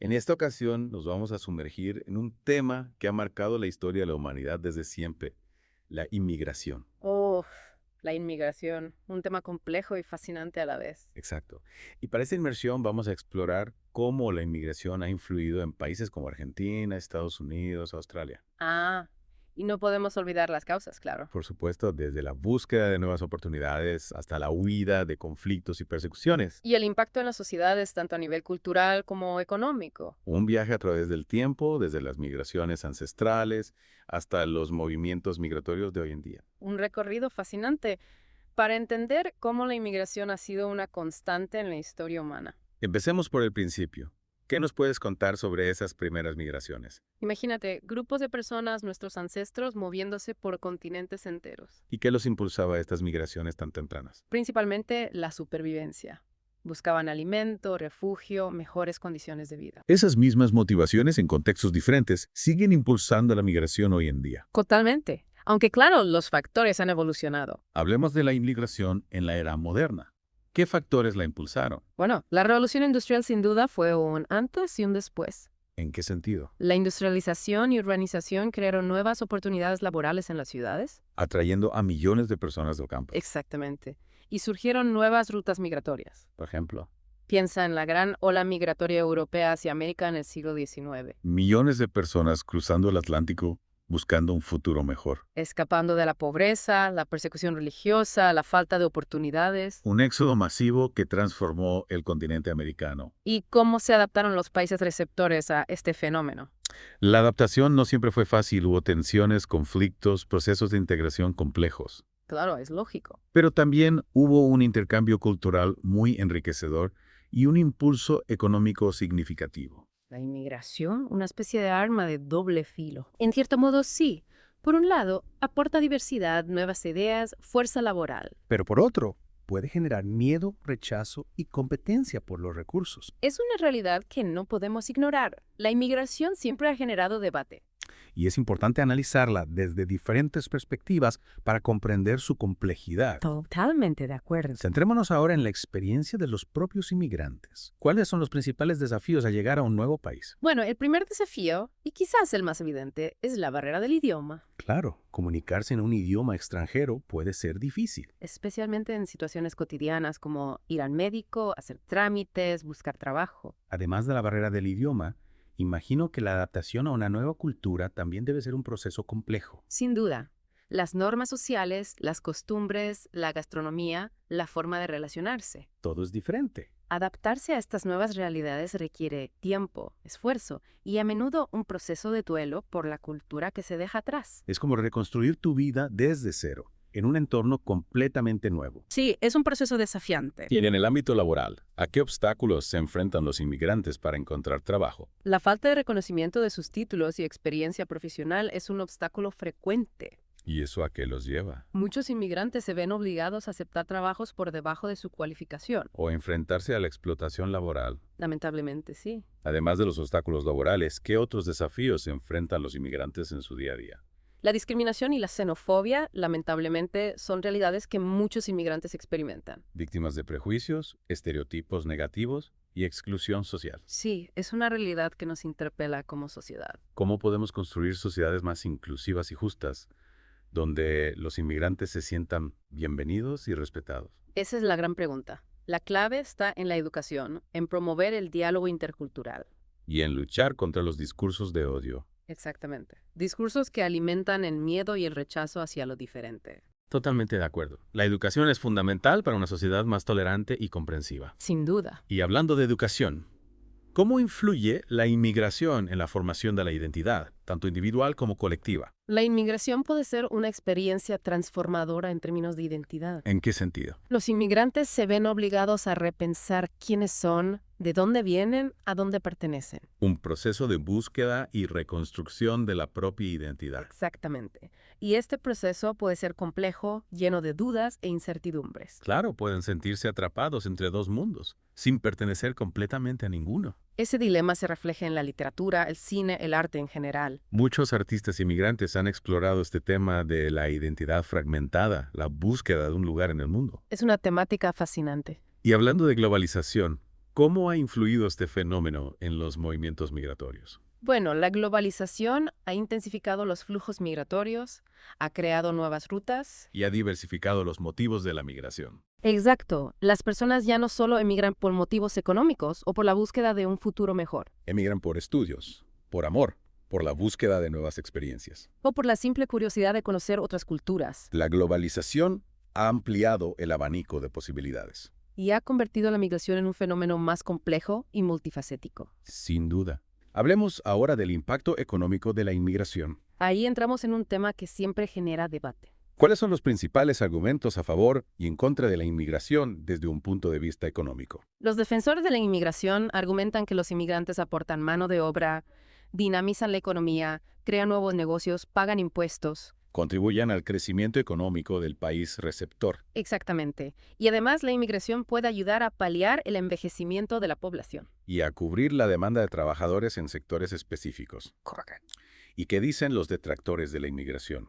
En esta ocasión nos vamos a sumergir en un tema que ha marcado la historia de la humanidad desde siempre, la inmigración. Uf, la inmigración, un tema complejo y fascinante a la vez. Exacto. Y para esta inmersión vamos a explorar cómo la inmigración ha influido en países como Argentina, Estados Unidos, Australia. Ah, y no podemos olvidar las causas, claro. Por supuesto, desde la búsqueda de nuevas oportunidades hasta la huida de conflictos y persecuciones. Y el impacto en las sociedades, tanto a nivel cultural como económico. Un viaje a través del tiempo, desde las migraciones ancestrales hasta los movimientos migratorios de hoy en día. Un recorrido fascinante para entender cómo la inmigración ha sido una constante en la historia humana. Empecemos por el principio. ¿Qué nos puedes contar sobre esas primeras migraciones? Imagínate, grupos de personas, nuestros ancestros, moviéndose por continentes enteros. ¿Y qué los impulsaba a estas migraciones tan tempranas? Principalmente la supervivencia. Buscaban alimento, refugio, mejores condiciones de vida. Esas mismas motivaciones en contextos diferentes siguen impulsando la migración hoy en día. Totalmente. Aunque claro, los factores han evolucionado. Hablemos de la inmigración en la era moderna. ¿Qué factores la impulsaron? Bueno, la revolución industrial sin duda fue un antes y un después. ¿En qué sentido? La industrialización y urbanización crearon nuevas oportunidades laborales en las ciudades. Atrayendo a millones de personas del campo, Exactamente. Y surgieron nuevas rutas migratorias. por ejemplo. Piensa en la gran ola migratoria europea hacia América en el siglo XIX, Millones de personas cruzando el Atlántico buscando un futuro mejor. escapando de la pobreza, la persecución religiosa, la falta de oportunidades. Un éxodo masivo que transformó el continente americano. ¿Y cómo se adaptaron los países receptores a este fenómeno? La adaptación no siempre fue fácil, hubo tensiones, conflictos, procesos de integración complejos. Claro, es lógico. Pero también hubo un intercambio cultural muy enriquecedor y un impulso económico significativo. La inmigración, una especie de arma de doble filo. En cierto modo, sí. Por un lado, aporta diversidad, nuevas ideas, fuerza laboral. Pero por otro, puede generar miedo, rechazo y competencia por los recursos. Es una realidad que no podemos ignorar. La inmigración siempre ha generado debate. Y es importante analizarla desde diferentes perspectivas para comprender su complejidad. Totalmente de acuerdo. Centrémonos ahora en la experiencia de los propios inmigrantes. ¿Cuáles son los principales desafíos al llegar a un nuevo país? Bueno, el primer desafío, y quizás el más evidente, es la barrera del idioma, Claro, comunicarse en un idioma extranjero puede ser difícil. especialmente en situaciones cotidianas como ir al médico, hacer trámites, buscar trabajo. Además de la barrera del idioma, imagino que la adaptación a una nueva cultura también debe ser un proceso complejo. Sin duda, las normas sociales, las costumbres, la gastronomía, la forma de relacionarse. Todo es diferente. Adaptarse a estas nuevas realidades requiere tiempo, esfuerzo y a menudo un proceso de duelo por la cultura que se deja atrás. Es como reconstruir tu vida desde cero, en un entorno completamente nuevo. Sí, es un proceso desafiante. Y en el ámbito laboral, ¿a qué obstáculos se enfrentan los inmigrantes para encontrar trabajo? La falta de reconocimiento de sus títulos y experiencia profesional es un obstáculo frecuente. ¿Y eso a qué los lleva? Muchos inmigrantes se ven obligados a aceptar trabajos por debajo de su cualificación. ¿O enfrentarse a la explotación laboral? Lamentablemente, sí. Además de los obstáculos laborales, ¿qué otros desafíos se enfrentan los inmigrantes en su día a día? La discriminación y la xenofobia, lamentablemente, son realidades que muchos inmigrantes experimentan. Víctimas de prejuicios, estereotipos negativos y exclusión social. Sí, es una realidad que nos interpela como sociedad. ¿Cómo podemos construir sociedades más inclusivas y justas, donde los inmigrantes se sientan bienvenidos y respetados? Esa es la gran pregunta. La clave está en la educación, en promover el diálogo intercultural. Y en luchar contra los discursos de odio. Exactamente. Discursos que alimentan el miedo y el rechazo hacia lo diferente. Totalmente de acuerdo. La educación es fundamental para una sociedad más tolerante y comprensiva. Sin duda. Y hablando de educación, ¿cómo influye la inmigración en la formación de la identidad, tanto individual como colectiva? La inmigración puede ser una experiencia transformadora en términos de identidad. ¿En qué sentido? Los inmigrantes se ven obligados a repensar quiénes son, de dónde vienen, a dónde pertenecen. Un proceso de búsqueda y reconstrucción de la propia identidad. Exactamente. Y este proceso puede ser complejo, lleno de dudas e incertidumbres. Claro, pueden sentirse atrapados entre dos mundos, sin pertenecer completamente a ninguno. Ese dilema se refleja en la literatura, el cine, el arte en general. Muchos artistas inmigrantes han explorado este tema de la identidad fragmentada, la búsqueda de un lugar en el mundo. Es una temática fascinante. Y hablando de globalización, ¿Cómo ha influido este fenómeno en los movimientos migratorios? Bueno, la globalización ha intensificado los flujos migratorios, ha creado nuevas rutas. Y ha diversificado los motivos de la migración. Exacto, las personas ya no solo emigran por motivos económicos o por la búsqueda de un futuro mejor, Emigran por estudios, por amor, por la búsqueda de nuevas experiencias. o por la simple curiosidad de conocer otras culturas, La globalización ha ampliado el abanico de posibilidades. y ha convertido la migración en un fenómeno más complejo y multifacético. Sin duda. Hablemos ahora del impacto económico de la inmigración. Ahí entramos en un tema que siempre genera debate. ¿Cuáles son los principales argumentos a favor y en contra de la inmigración desde un punto de vista económico? Los defensores de la inmigración argumentan que los inmigrantes aportan mano de obra, dinamizan la economía, crean nuevos negocios, pagan impuestos. Contribuyan al crecimiento económico del país receptor. Exactamente. Y además la inmigración puede ayudar a paliar el envejecimiento de la población. Y a cubrir la demanda de trabajadores en sectores específicos. Correcto. ¿Y qué dicen los detractores de la inmigración?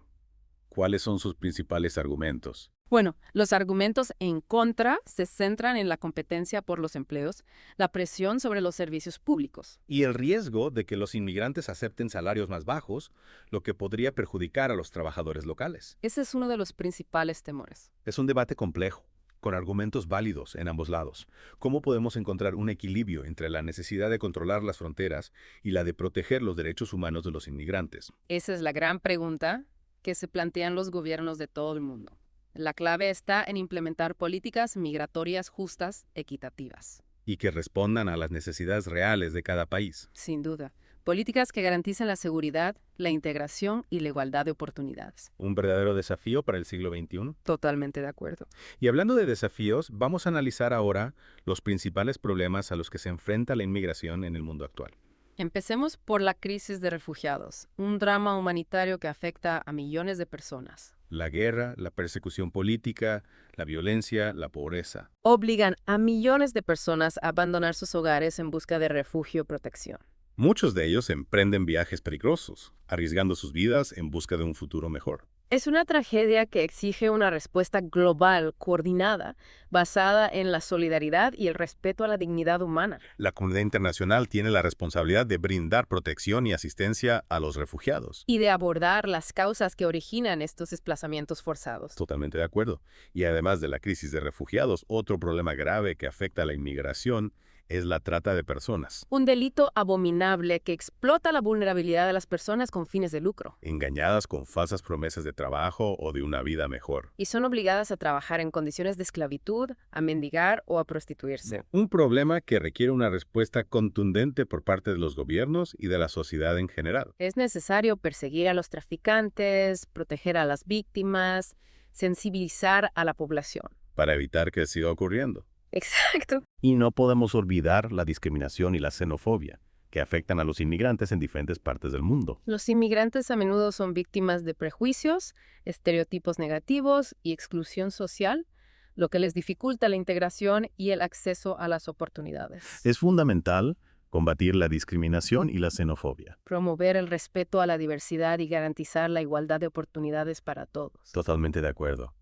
¿Cuáles son sus principales argumentos? Bueno, los argumentos en contra se centran en la competencia por los empleos, la presión sobre los servicios públicos. Y el riesgo de que los inmigrantes acepten salarios más bajos, lo que podría perjudicar a los trabajadores locales. Ese es uno de los principales temores. Es un debate complejo, con argumentos válidos en ambos lados. ¿Cómo podemos encontrar un equilibrio entre la necesidad de controlar las fronteras y la de proteger los derechos humanos de los inmigrantes? Esa es la gran pregunta que se plantean los gobiernos de todo el mundo. La clave está en implementar políticas migratorias justas, equitativas. Y que respondan a las necesidades reales de cada país. Sin duda. Políticas que garanticen la seguridad, la integración y la igualdad de oportunidades. Un verdadero desafío para el siglo XXI. Totalmente de acuerdo. Y hablando de desafíos, vamos a analizar ahora los principales problemas a los que se enfrenta la inmigración en el mundo actual. Empecemos por la crisis de refugiados, un drama humanitario que afecta a millones de personas. La guerra, la persecución política, la violencia, la pobreza. Obligan a millones de personas a abandonar sus hogares en busca de refugio y protección. Muchos de ellos emprenden viajes peligrosos, arriesgando sus vidas en busca de un futuro mejor. Es una tragedia que exige una respuesta global, coordinada, basada en la solidaridad y el respeto a la dignidad humana. La comunidad internacional tiene la responsabilidad de brindar protección y asistencia a los refugiados. Y de abordar las causas que originan estos desplazamientos forzados. Totalmente de acuerdo. Y además de la crisis de refugiados, otro problema grave que afecta a la inmigración es la trata de personas. Un delito abominable que explota la vulnerabilidad de las personas con fines de lucro. Engañadas con falsas promesas de trabajo o de una vida mejor. Y son obligadas a trabajar en condiciones de esclavitud, a mendigar o a prostituirse. Un problema que requiere una respuesta contundente por parte de los gobiernos y de la sociedad en general. Es necesario perseguir a los traficantes, proteger a las víctimas, sensibilizar a la población. Para evitar que siga ocurriendo. Exacto. Y no podemos olvidar la discriminación y la xenofobia, que afectan a los inmigrantes en diferentes partes del mundo. Los inmigrantes a menudo son víctimas de prejuicios, estereotipos negativos y exclusión social, lo que les dificulta la integración y el acceso a las oportunidades. Es fundamental combatir la discriminación y la xenofobia. Promover el respeto a la diversidad y garantizar la igualdad de oportunidades para todos. Totalmente de acuerdo.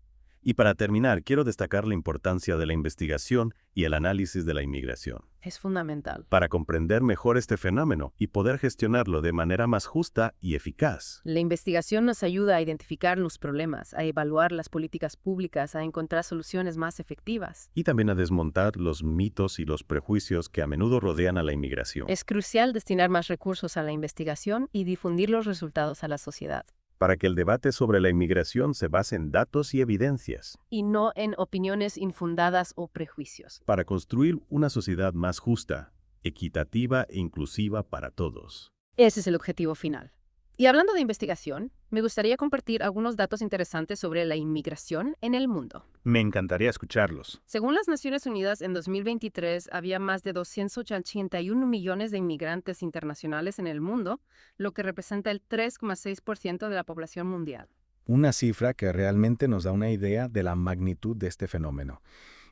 Y para terminar, quiero destacar la importancia de la investigación y el análisis de la inmigración, Es fundamental. para comprender mejor este fenómeno y poder gestionarlo de manera más justa y eficaz. La investigación nos ayuda a identificar los problemas, a evaluar las políticas públicas, a encontrar soluciones más efectivas. Y también a desmontar los mitos y los prejuicios que a menudo rodean a la inmigración, Es crucial destinar más recursos a la investigación y difundir los resultados a la sociedad, para que el debate sobre la inmigración se base en datos y evidencias, y no en opiniones infundadas o prejuicios. para construir una sociedad más justa, equitativa e inclusiva para todos. Ese es el objetivo final. Y hablando de investigación, me gustaría compartir algunos datos interesantes sobre la inmigración en el mundo. Me encantaría escucharlos. Según las Naciones Unidas, en 2023 había más de 281 millones de inmigrantes internacionales en el mundo, lo que representa el 3,6% de la población mundial. Una cifra que realmente nos da una idea de la magnitud de este fenómeno.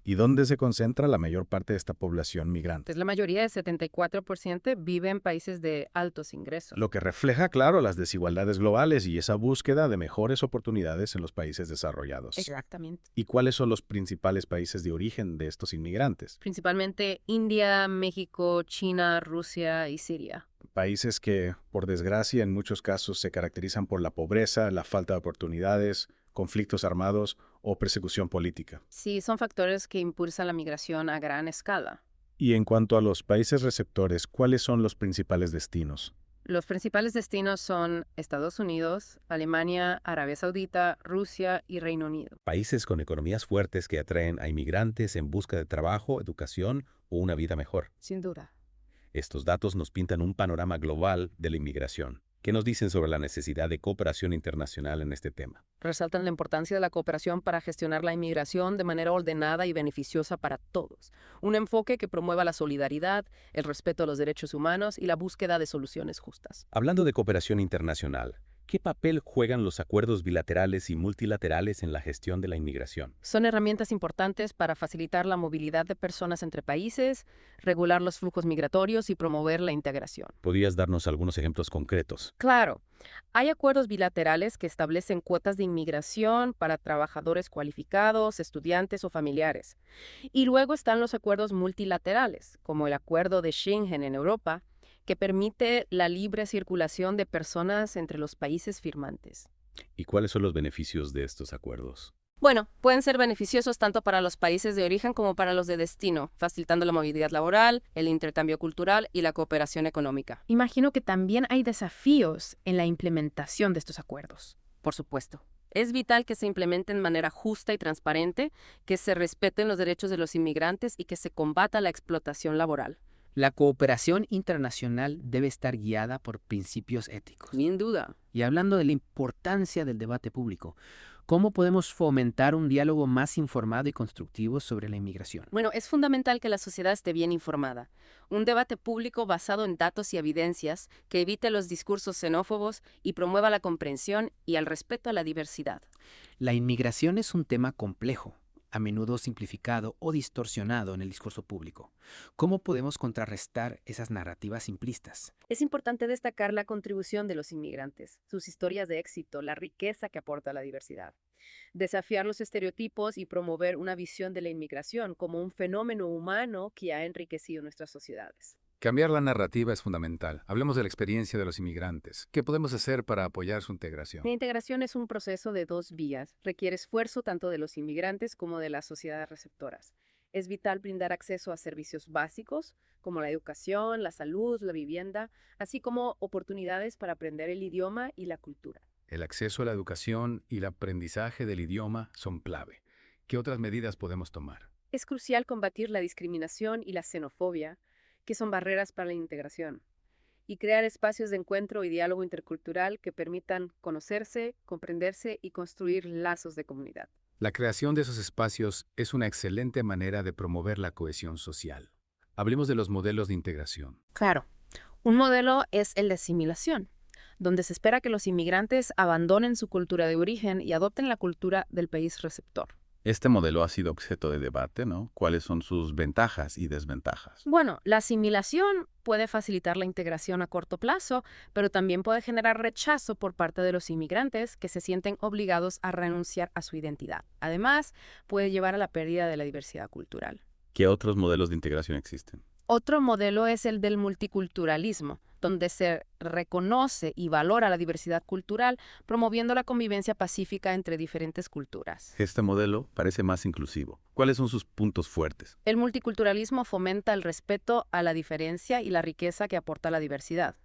¿Y dónde se concentra la mayor parte de esta población migrante? Pues la mayoría, del 74%, vive en países de altos ingresos. Lo que refleja, claro, las desigualdades globales y esa búsqueda de mejores oportunidades en los países desarrollados. Exactamente. ¿Y cuáles son los principales países de origen de estos inmigrantes? Principalmente India, México, China, Rusia y Siria. Países que, por desgracia, en muchos casos se caracterizan por la pobreza, la falta de oportunidades, conflictos armados o persecución política. Sí, son factores que impulsan la migración a gran escala. Y en cuanto a los países receptores, ¿cuáles son los principales destinos? Los principales destinos son Estados Unidos, Alemania, Arabia Saudita, Rusia y Reino Unido. Países con economías fuertes que atraen a inmigrantes en busca de trabajo, educación o una vida mejor. Sin duda. Estos datos nos pintan un panorama global de la inmigración. ¿Qué nos dicen sobre la necesidad de cooperación internacional en este tema? Resaltan la importancia de la cooperación para gestionar la inmigración de manera ordenada y beneficiosa para todos. Un enfoque que promueva la solidaridad, el respeto a los derechos humanos y la búsqueda de soluciones justas. Hablando de cooperación internacional, ¿qué papel juegan los acuerdos bilaterales y multilaterales en la gestión de la inmigración? Son herramientas importantes para facilitar la movilidad de personas entre países, regular los flujos migratorios y promover la integración. ¿Podrías darnos algunos ejemplos concretos? Claro, hay acuerdos bilaterales que establecen cuotas de inmigración para trabajadores cualificados, estudiantes o familiares. Y luego están los acuerdos multilaterales, como el Acuerdo de Schengen en Europa, que permite la libre circulación de personas entre los países firmantes. ¿Y cuáles son los beneficios de estos acuerdos? Bueno, pueden ser beneficiosos tanto para los países de origen como para los de destino, facilitando la movilidad laboral, el intercambio cultural y la cooperación económica. Imagino que también hay desafíos en la implementación de estos acuerdos. Por supuesto. Es vital que se implementen de manera justa y transparente, que se respeten los derechos de los inmigrantes y que se combata la explotación laboral. La cooperación internacional debe estar guiada por principios éticos. Sin duda. Y hablando de la importancia del debate público, ¿cómo podemos fomentar un diálogo más informado y constructivo sobre la inmigración? Bueno, es fundamental que la sociedad esté bien informada. Un debate público basado en datos y evidencias que evite los discursos xenófobos y promueva la comprensión y el respeto a la diversidad. La inmigración es un tema complejo, a menudo simplificado o distorsionado en el discurso público. ¿Cómo podemos contrarrestar esas narrativas simplistas? Es importante destacar la contribución de los inmigrantes, sus historias de éxito, la riqueza que aporta la diversidad. Desafiar los estereotipos y promover una visión de la inmigración como un fenómeno humano que ha enriquecido nuestras sociedades. Cambiar la narrativa es fundamental. Hablemos de la experiencia de los inmigrantes. ¿Qué podemos hacer para apoyar su integración? La integración es un proceso de dos vías. Requiere esfuerzo tanto de los inmigrantes como de las sociedades receptoras. Es vital brindar acceso a servicios básicos como la educación, la salud, la vivienda, así como oportunidades para aprender el idioma y la cultura. El acceso a la educación y el aprendizaje del idioma son clave. ¿Qué otras medidas podemos tomar? Es crucial combatir la discriminación y la xenofobia, que son barreras para la integración, y crear espacios de encuentro y diálogo intercultural que permitan conocerse, comprenderse y construir lazos de comunidad. La creación de esos espacios es una excelente manera de promover la cohesión social. Hablemos de los modelos de integración. Claro, un modelo es el de asimilación, donde se espera que los inmigrantes abandonen su cultura de origen y adopten la cultura del país receptor. Este modelo ha sido objeto de debate, ¿no? ¿Cuáles son sus ventajas y desventajas? Bueno, la asimilación puede facilitar la integración a corto plazo, pero también puede generar rechazo por parte de los inmigrantes que se sienten obligados a renunciar a su identidad. Además, puede llevar a la pérdida de la diversidad cultural. ¿Qué otros modelos de integración existen? Otro modelo es el del multiculturalismo, donde se reconoce y valora la diversidad cultural, promoviendo la convivencia pacífica entre diferentes culturas. Este modelo parece más inclusivo. ¿Cuáles son sus puntos fuertes? El multiculturalismo fomenta el respeto a la diferencia y la riqueza que aporta la diversidad.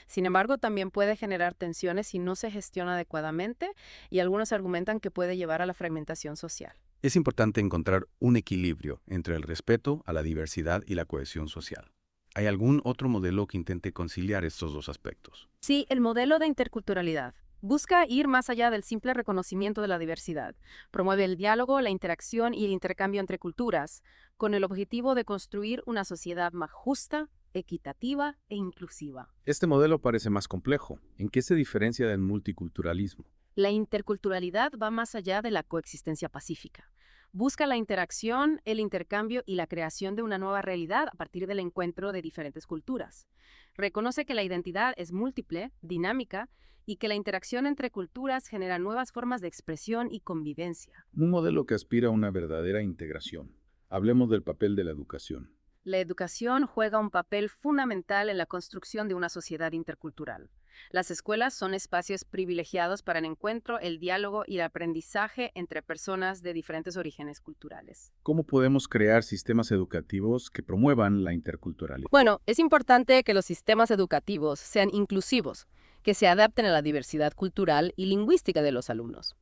Sin embargo, también puede generar tensiones si no se gestiona adecuadamente y algunos argumentan que puede llevar a la fragmentación social. Es importante encontrar un equilibrio entre el respeto a la diversidad y la cohesión social. ¿Hay algún otro modelo que intente conciliar estos dos aspectos? Sí, el modelo de interculturalidad busca ir más allá del simple reconocimiento de la diversidad. Promueve el diálogo, la interacción y el intercambio entre culturas, con el objetivo de construir una sociedad más justa, equitativa e inclusiva. Este modelo parece más complejo. ¿En qué se diferencia del multiculturalismo? La interculturalidad va más allá de la coexistencia pacífica. Busca la interacción, el intercambio y la creación de una nueva realidad a partir del encuentro de diferentes culturas. Reconoce que la identidad es múltiple, dinámica, y que la interacción entre culturas genera nuevas formas de expresión y convivencia. Un modelo que aspira a una verdadera integración. Hablemos del papel de la educación. La educación juega un papel fundamental en la construcción de una sociedad intercultural. Las escuelas son espacios privilegiados para el encuentro, el diálogo y el aprendizaje entre personas de diferentes orígenes culturales. ¿Cómo podemos crear sistemas educativos que promuevan la interculturalidad? Bueno, es importante que los sistemas educativos sean inclusivos, que se adapten a la diversidad cultural y lingüística de los alumnos.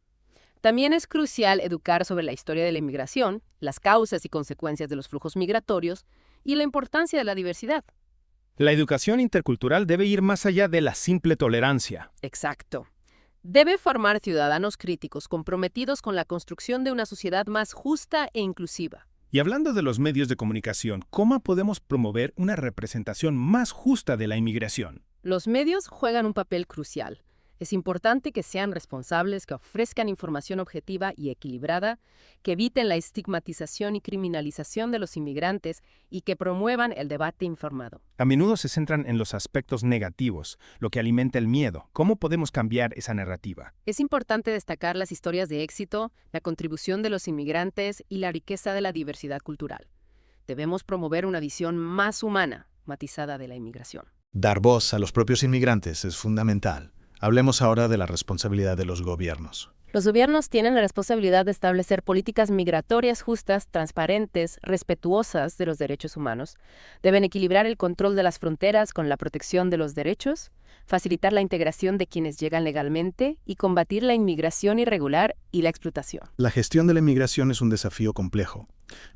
También es crucial educar sobre la historia de la inmigración, las causas y consecuencias de los flujos migratorios y la importancia de la diversidad. La educación intercultural debe ir más allá de la simple tolerancia. Exacto. Debe formar ciudadanos críticos comprometidos con la construcción de una sociedad más justa e inclusiva. Y hablando de los medios de comunicación, ¿cómo podemos promover una representación más justa de la inmigración? Los medios juegan un papel crucial. Es importante que sean responsables, que ofrezcan información objetiva y equilibrada, que eviten la estigmatización y criminalización de los inmigrantes y que promuevan el debate informado. A menudo se centran en los aspectos negativos, lo que alimenta el miedo. ¿Cómo podemos cambiar esa narrativa? Es importante destacar las historias de éxito, la contribución de los inmigrantes y la riqueza de la diversidad cultural. Debemos promover una visión más humana, matizada de la inmigración. Dar voz a los propios inmigrantes es fundamental. Hablemos ahora de la responsabilidad de los gobiernos. Los gobiernos tienen la responsabilidad de establecer políticas migratorias justas, transparentes, respetuosas de los derechos humanos. Deben equilibrar el control de las fronteras con la protección de los derechos, facilitar la integración de quienes llegan legalmente y combatir la inmigración irregular y la explotación. La gestión de la inmigración es un desafío complejo.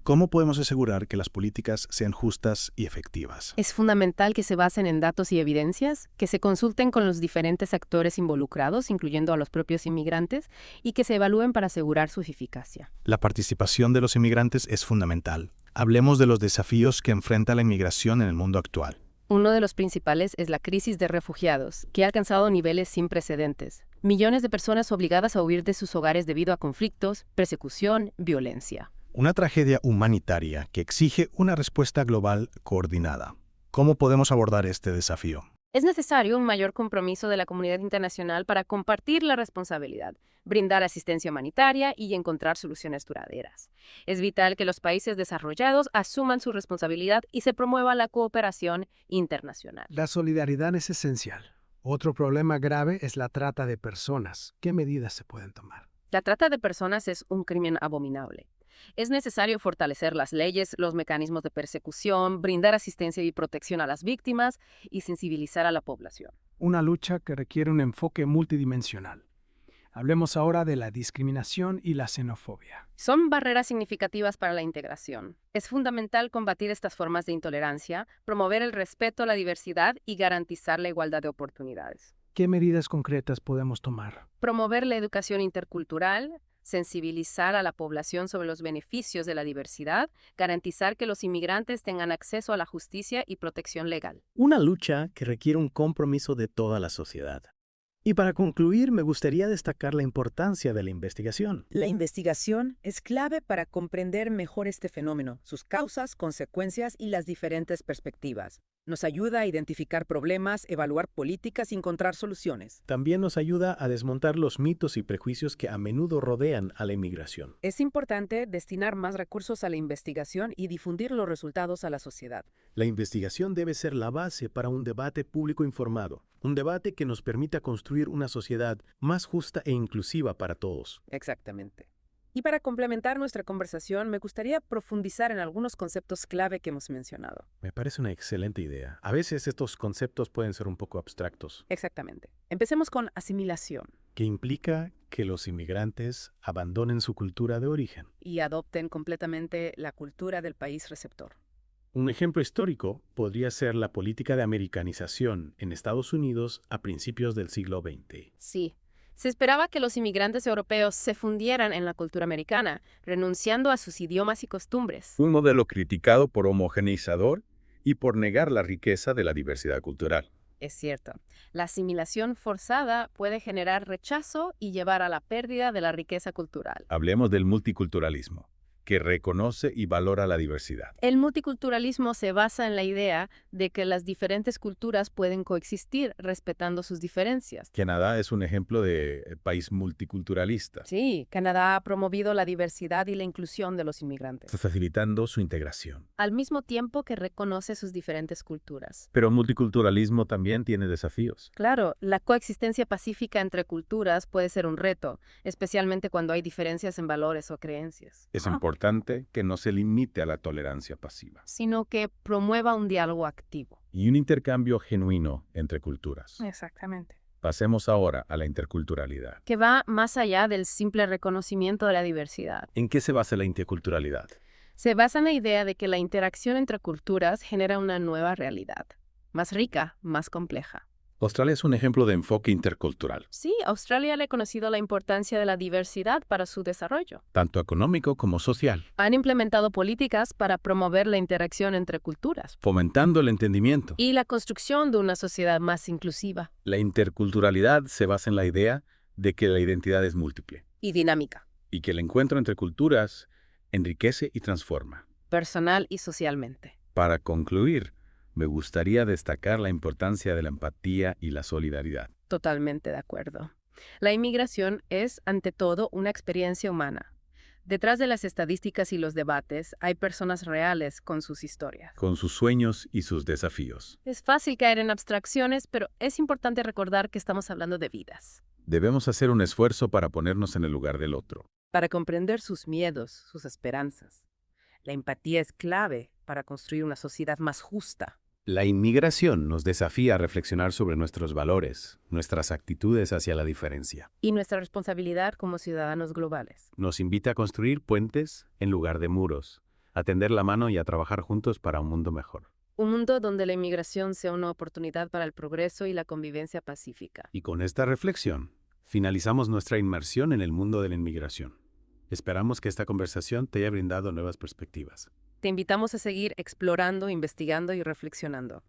¿Cómo podemos asegurar que las políticas sean justas y efectivas? Es fundamental que se basen en datos y evidencias, que se consulten con los diferentes actores involucrados, incluyendo a los propios inmigrantes, y que se evalúen para asegurar su eficacia. La participación de los inmigrantes es fundamental. Hablemos de los desafíos que enfrenta la inmigración en el mundo actual. Uno de los principales es la crisis de refugiados, que ha alcanzado niveles sin precedentes. Millones de personas obligadas a huir de sus hogares debido a conflictos, persecución, violencia. Una tragedia humanitaria que exige una respuesta global coordinada. ¿Cómo podemos abordar este desafío? Es necesario un mayor compromiso de la comunidad internacional para compartir la responsabilidad, brindar asistencia humanitaria y encontrar soluciones duraderas. Es vital que los países desarrollados asuman su responsabilidad y se promueva la cooperación internacional. La solidaridad es esencial. Otro problema grave es la trata de personas. ¿Qué medidas se pueden tomar? La trata de personas es un crimen abominable. Es necesario fortalecer las leyes, los mecanismos de persecución, brindar asistencia y protección a las víctimas y sensibilizar a la población. Una lucha que requiere un enfoque multidimensional. Hablemos ahora de la discriminación y la xenofobia. Son barreras significativas para la integración. Es fundamental combatir estas formas de intolerancia, promover el respeto a la diversidad y garantizar la igualdad de oportunidades. ¿Qué medidas concretas podemos tomar? Promover la educación intercultural, sensibilizar a la población sobre los beneficios de la diversidad, garantizar que los inmigrantes tengan acceso a la justicia y protección legal. Una lucha que requiere un compromiso de toda la sociedad. Y para concluir, me gustaría destacar la importancia de la investigación. La investigación es clave para comprender mejor este fenómeno, sus causas, consecuencias y las diferentes perspectivas. Nos ayuda a identificar problemas, evaluar políticas y encontrar soluciones. También nos ayuda a desmontar los mitos y prejuicios que a menudo rodean a la inmigración. Es importante destinar más recursos a la investigación y difundir los resultados a la sociedad. La investigación debe ser la base para un debate público informado, un debate que nos permita construir una sociedad más justa e inclusiva para todos. Exactamente. Y para complementar nuestra conversación, me gustaría profundizar en algunos conceptos clave que hemos mencionado. Me parece una excelente idea. A veces estos conceptos pueden ser un poco abstractos. Exactamente. Empecemos con asimilación. Que implica que los inmigrantes abandonen su cultura de origen. Y adopten completamente la cultura del país receptor. Un ejemplo histórico podría ser la política de americanización en Estados Unidos a principios del siglo XX. Sí. Se esperaba que los inmigrantes europeos se fundieran en la cultura americana, renunciando a sus idiomas y costumbres. Un modelo criticado por homogeneizador y por negar la riqueza de la diversidad cultural. Es cierto. La asimilación forzada puede generar rechazo y llevar a la pérdida de la riqueza cultural. Hablemos del multiculturalismo. que reconoce y valora la diversidad. El multiculturalismo se basa en la idea de que las diferentes culturas pueden coexistir respetando sus diferencias. Canadá es un ejemplo de país multiculturalista, Sí, Canadá ha promovido la diversidad y la inclusión de los inmigrantes, facilitando su integración. al mismo tiempo que reconoce sus diferentes culturas. Pero el multiculturalismo también tiene desafíos. Claro, la coexistencia pacífica entre culturas puede ser un reto, especialmente cuando hay diferencias en valores o creencias. Es importante que no se limite a la tolerancia pasiva Sino que promueva un diálogo activo. y un intercambio genuino entre culturas. Exactamente. Pasemos ahora a la interculturalidad. Que va más allá del simple reconocimiento de la diversidad. ¿En qué se basa la interculturalidad? Se basa en la idea de que la interacción entre culturas genera una nueva realidad, más rica, más compleja. Australia es un ejemplo de enfoque intercultural, Sí, Australia ha reconocido la importancia de la diversidad para su desarrollo. tanto económico como social, Han implementado políticas para promover la interacción entre culturas fomentando el entendimiento. y la construcción de una sociedad más inclusiva La interculturalidad se basa en la idea de que la identidad es múltiple y dinámica, y que el encuentro entre culturas enriquece y transforma. personal y socialmente. Para concluir, me gustaría destacar la importancia de la empatía y la solidaridad. Totalmente de acuerdo. La inmigración es, ante todo, una experiencia humana. Detrás de las estadísticas y los debates hay personas reales con sus historias. Con sus sueños y sus desafíos. Es fácil caer en abstracciones, pero es importante recordar que estamos hablando de vidas. Debemos hacer un esfuerzo para ponernos en el lugar del otro. Para comprender sus miedos, sus esperanzas. La empatía es clave para construir una sociedad más justa. La inmigración nos desafía a reflexionar sobre nuestros valores, nuestras actitudes hacia la diferencia. Y nuestra responsabilidad como ciudadanos globales. Nos invita a construir puentes en lugar de muros, a tender la mano y a trabajar juntos para un mundo mejor. Un mundo donde la inmigración sea una oportunidad para el progreso y la convivencia pacífica. Y con esta reflexión, finalizamos nuestra inmersión en el mundo de la inmigración. Esperamos que esta conversación te haya brindado nuevas perspectivas. Te invitamos a seguir explorando, investigando y reflexionando.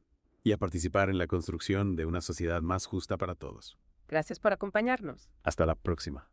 Y a participar en la construcción de una sociedad más justa para todos. Gracias por acompañarnos. Hasta la próxima.